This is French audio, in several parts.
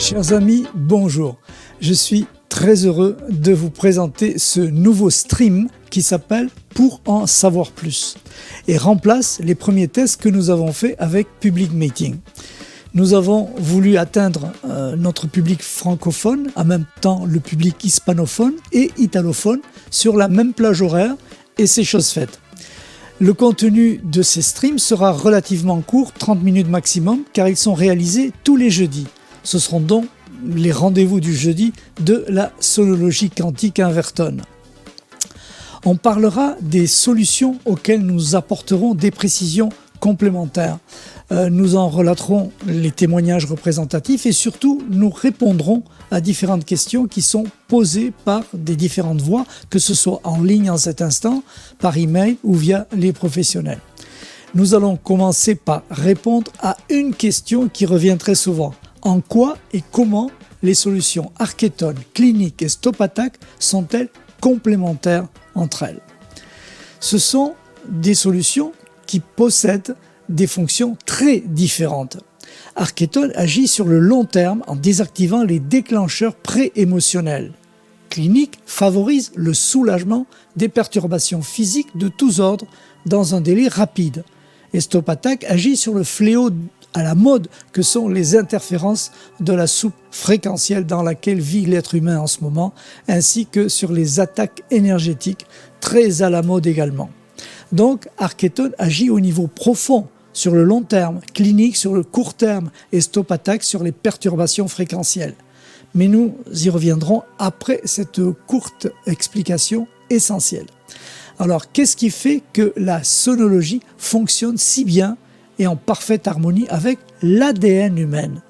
Chers amis, bonjour. Je suis très heureux de vous présenter ce nouveau stream qui s'appelle « Pour en savoir plus » et remplace les premiers tests que nous avons faits avec Public Meeting. Nous avons voulu atteindre notre public francophone, en même temps le public hispanophone et italophone sur la même plage horaire et c'est chose faite. Le contenu de ces streams sera relativement court, 30 minutes maximum, car ils sont réalisés tous les jeudis. Ce seront donc les rendez-vous du jeudi de la sonologie quantique Inverton. On parlera des solutions auxquelles nous apporterons des précisions complémentaires. Nous en relaterons les témoignages représentatifs et surtout nous répondrons à différentes questions qui sont posées par des différentes voies, que ce soit en ligne en cet instant, par email ou via les professionnels. Nous allons commencer par répondre à une question qui revient très souvent. En quoi et comment les solutions Arketon, Clinique et StopAttack sont-elles complémentaires entre elles? Ce sont des solutions qui possèdent des fonctions très différentes. Arketon agit sur le long terme en désactivant les déclencheurs pré-émotionnels. Clinique favorise le soulagement des perturbations physiques de tous ordres dans un délai rapide. Et StopAttack agit sur le fléau à la mode que sont les interférences de la soupe fréquentielle dans laquelle vit l'être humain en ce moment, ainsi que sur les attaques énergétiques, très à la mode également. Donc, Arketon agit au niveau profond, sur le long terme, Clinique sur le court terme et StopAttack sur les perturbations fréquentielles. Mais nous y reviendrons après cette courte explication essentielle. Alors, qu'est-ce qui fait que la sonologie fonctionne si bien et en parfaite harmonie avec l'ADN humaine?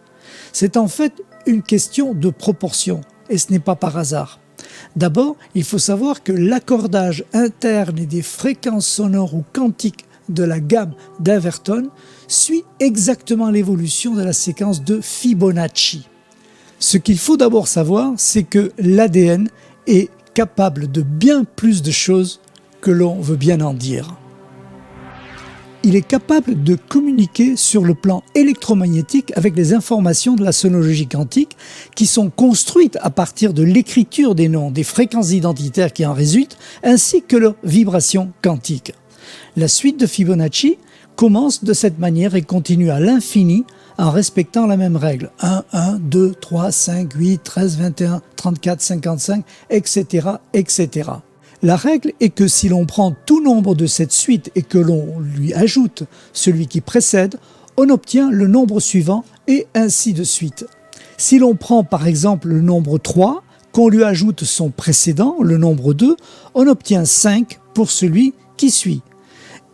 C'est en fait une question de proportion et ce n'est pas par hasard. D'abord, il faut savoir que l'accordage interne des fréquences sonores ou quantiques de la gamme d'Inverton suit exactement l'évolution de la séquence de Fibonacci. Ce qu'il faut d'abord savoir, c'est que l'ADN est capable de bien plus de choses que l'on veut bien en dire. Il est capable de communiquer sur le plan électromagnétique avec les informations de la sonologie quantique qui sont construites à partir de l'écriture des noms, des fréquences identitaires qui en résultent, ainsi que leurs vibrations quantiques. La suite de Fibonacci commence de cette manière et continue à l'infini en respectant la même règle. 1, 1, 2, 3, 5, 8, 13, 21, 34, 55, etc., etc. La règle est que si l'on prend tout nombre de cette suite et que l'on lui ajoute celui qui précède, on obtient le nombre suivant et ainsi de suite. Si l'on prend par exemple le nombre 3, qu'on lui ajoute son précédent, le nombre 2, on obtient 5 pour celui qui suit.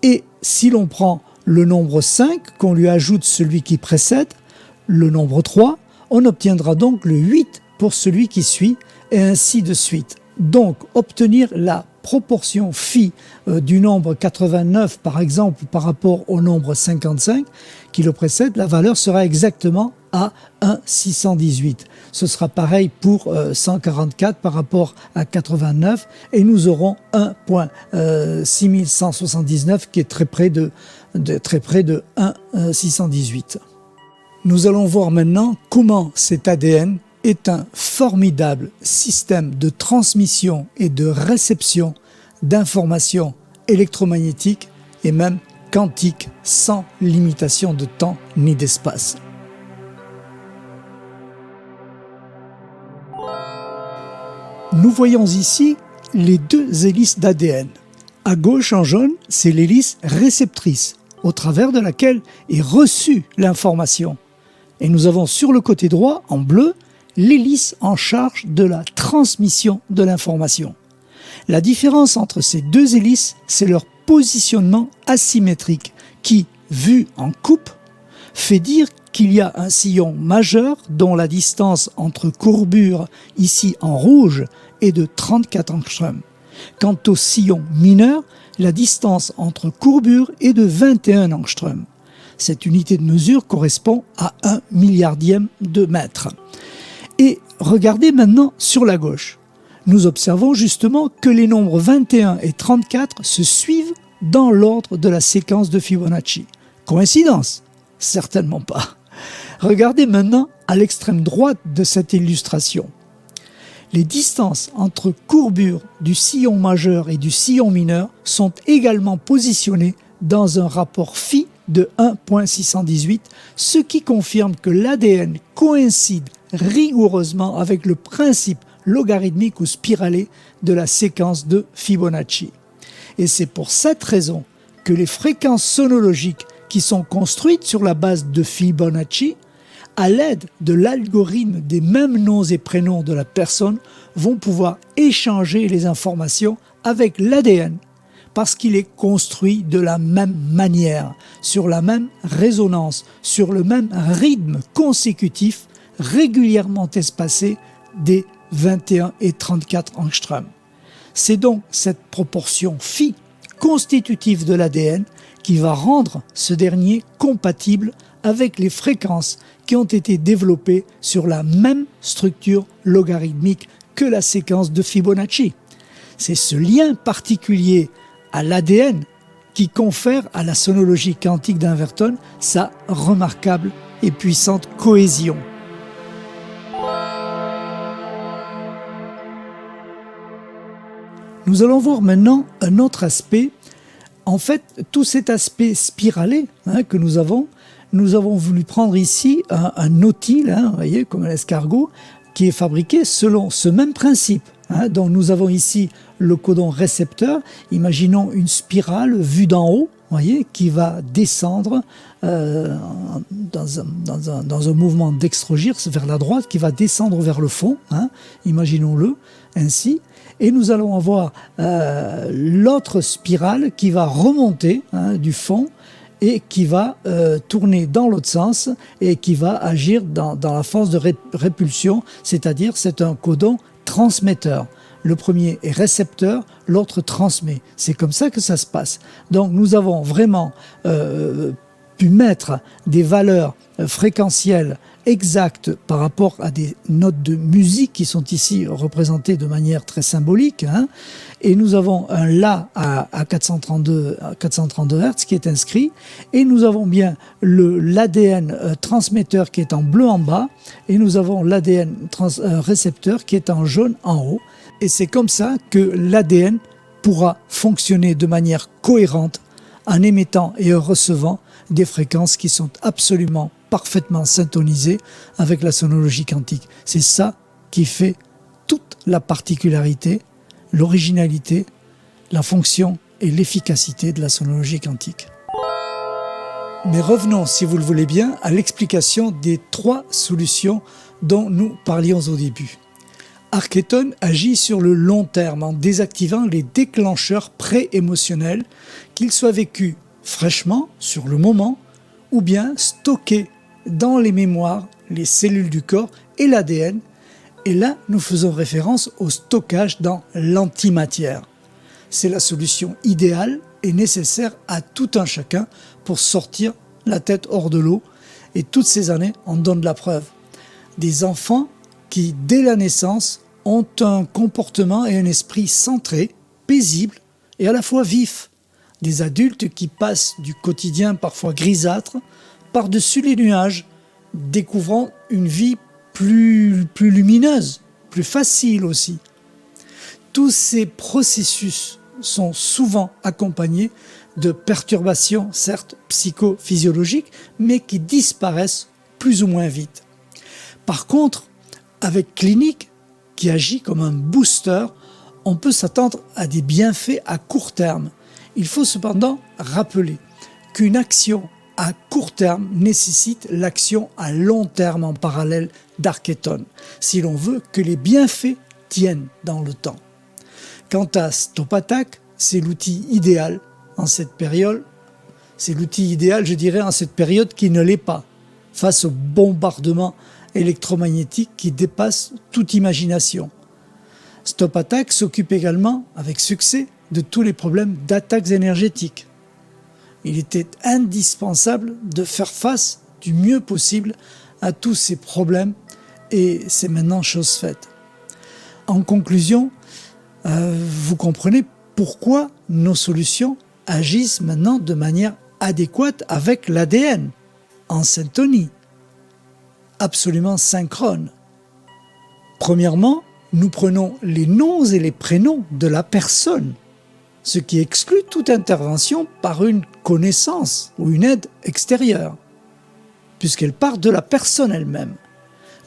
Et si l'on prend le nombre 5, qu'on lui ajoute celui qui précède, le nombre 3, on obtiendra donc le 8 pour celui qui suit et ainsi de suite. Donc, obtenir la proportion phi du nombre 89, par exemple, par rapport au nombre 55 qui le précède, la valeur sera exactement à 1,618. Ce sera pareil pour 144 par rapport à 89 et nous aurons 1,6179 qui est très près de 1,618. Nous allons voir maintenant comment cet ADN est un formidable système de transmission et de réception d'informations électromagnétiques et même quantiques sans limitation de temps ni d'espace. Nous voyons ici les deux hélices d'ADN. À gauche en jaune, c'est l'hélice réceptrice, au travers de laquelle est reçue l'information. Et nous avons sur le côté droit, en bleu, l'hélice en charge de la transmission de l'information. La différence entre ces deux hélices, c'est leur positionnement asymétrique qui, vu en coupe, fait dire qu'il y a un sillon majeur dont la distance entre courbures, ici en rouge, est de 34 angstroms. Quant au sillon mineur, la distance entre courbures est de 21 angstroms. Cette unité de mesure correspond à 1 milliardième de mètre. Et regardez maintenant sur la gauche. Nous observons justement que les nombres 21 et 34 se suivent dans l'ordre de la séquence de Fibonacci. Coïncidence? Certainement pas. Regardez maintenant à l'extrême droite de cette illustration. Les distances entre courbures du sillon majeur et du sillon mineur sont également positionnées dans un rapport phi de 1.618, ce qui confirme que l'ADN coïncide rigoureusement avec le principe logarithmique ou spiralé de la séquence de Fibonacci. Et c'est pour cette raison que les fréquences sonologiques qui sont construites sur la base de Fibonacci, à l'aide de l'algorithme des mêmes noms et prénoms de la personne, vont pouvoir échanger les informations avec l'ADN parce qu'il est construit de la même manière, sur la même résonance, sur le même rythme consécutif régulièrement espacé des 21 et 34 angstroms. C'est donc cette proportion phi constitutive de l'ADN qui va rendre ce dernier compatible avec les fréquences qui ont été développées sur la même structure logarithmique que la séquence de Fibonacci. C'est ce lien particulier à l'ADN qui confère à la sonologie quantique d'Inverton sa remarquable et puissante cohésion. Nous allons voir maintenant un autre aspect. En fait, tout cet aspect spiralé que nous avons voulu prendre ici un nautile, vous voyez, comme un escargot, qui est fabriqué selon ce même principe. Donc nous avons ici le codon récepteur. Imaginons une spirale vue d'en haut, voyez, qui va descendre dans un mouvement dextrogire vers la droite, qui va descendre vers le fond. Imaginons-le ainsi. Et nous allons avoir l'autre spirale qui va remonter du fond et qui va tourner dans l'autre sens et qui va agir dans la force de répulsion, c'est-à-dire c'est un codon transmetteur. Le premier est récepteur, l'autre transmet. C'est comme ça que ça se passe. Donc nous avons vraiment pu mettre des valeurs fréquentielles exactes par rapport à des notes de musique qui sont ici représentées de manière très symbolique. Et nous avons un La à 432 Hz qui est inscrit. Et nous avons bien l'ADN transmetteur qui est en bleu en bas. Et nous avons l'ADN récepteur qui est en jaune en haut. Et c'est comme ça que l'ADN pourra fonctionner de manière cohérente en émettant et en recevant des fréquences qui sont absolument parfaitement syntonisées avec la sonologie quantique. C'est ça qui fait toute la particularité, l'originalité, la fonction et l'efficacité de la sonologie quantique. Mais revenons, si vous le voulez bien, à l'explication des 3 solutions dont nous parlions au début. Arketon agit sur le long terme en désactivant les déclencheurs pré-émotionnels, qu'ils soient vécus fraîchement, sur le moment, ou bien stockés dans les mémoires, les cellules du corps et l'ADN. Et là, nous faisons référence au stockage dans l'antimatière. C'est la solution idéale et nécessaire à tout un chacun pour sortir la tête hors de l'eau. Et toutes ces années en donnent la preuve. Des enfants qui, dès la naissance, ont un comportement et un esprit centré, paisible et à la fois vif. Des adultes qui passent du quotidien parfois grisâtre par-dessus les nuages, découvrant une vie plus lumineuse, plus facile aussi. Tous ces processus sont souvent accompagnés de perturbations, certes psychophysiologiques, mais qui disparaissent plus ou moins vite. Par contre, avec Clinique, qui agit comme un booster, on peut s'attendre à des bienfaits à court terme. Il faut cependant rappeler qu'une action à court terme nécessite l'action à long terme en parallèle d'Arketon, si l'on veut que les bienfaits tiennent dans le temps. Quant à Stop Attack, c'est l'outil idéal en cette période. C'est l'outil idéal, je dirais, en cette période qui ne l'est pas, face au bombardement électromagnétique qui dépasse toute imagination. Stop Attack s'occupe également, avec succès, de tous les problèmes d'attaques énergétiques. Il était indispensable de faire face du mieux possible à tous ces problèmes et c'est maintenant chose faite. En conclusion, vous comprenez pourquoi nos solutions agissent maintenant de manière adéquate avec l'ADN, en syntonie. absolument synchrone. Premièrement, nous prenons les noms et les prénoms de la personne, ce qui exclut toute intervention par une connaissance ou une aide extérieure, puisqu'elle part de la personne elle-même.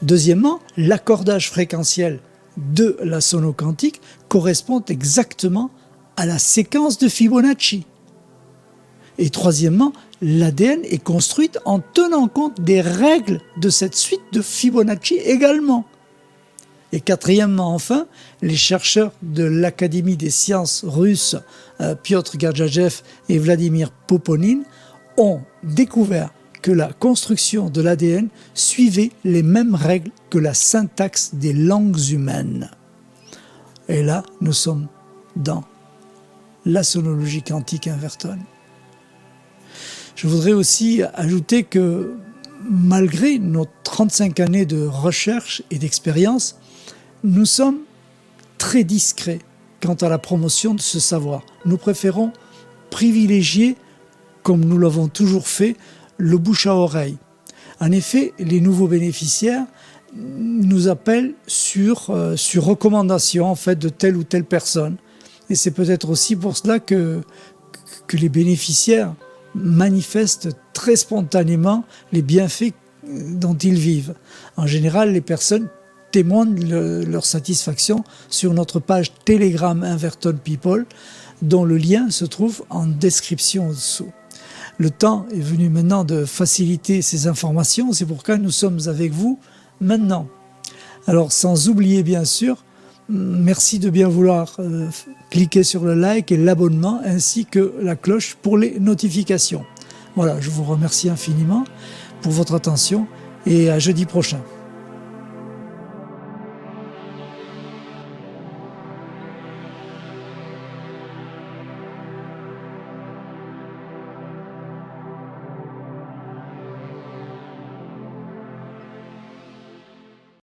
Deuxièmement, l'accordage fréquentiel de la sonoquantique correspond exactement à la séquence de Fibonacci. Et troisièmement, l'ADN est construite en tenant compte des règles de cette suite de Fibonacci également. Et quatrièmement, enfin, les chercheurs de l'Académie des sciences russes, Piotr Gadjajev et Vladimir Poponin, ont découvert que la construction de l'ADN suivait les mêmes règles que la syntaxe des langues humaines. Et là, nous sommes dans la sonologie quantique Inverton. Je voudrais aussi ajouter que malgré nos 35 années de recherche et d'expérience, nous sommes très discrets quant à la promotion de ce savoir. Nous préférons privilégier, comme nous l'avons toujours fait, le bouche à oreille. En effet, les nouveaux bénéficiaires nous appellent sur recommandation en fait, de telle ou telle personne. Et c'est peut-être aussi pour cela que les bénéficiaires manifestent très spontanément les bienfaits dont ils vivent. En général, les personnes témoignent leur satisfaction sur notre page Telegram Inverton People, dont le lien se trouve en description au-dessous. Le temps est venu maintenant de faciliter ces informations, c'est pourquoi nous sommes avec vous maintenant. Alors sans oublier bien sûr, merci de bien vouloir cliquer sur le like et l'abonnement ainsi que la cloche pour les notifications. Voilà, je vous remercie infiniment pour votre attention et à jeudi prochain.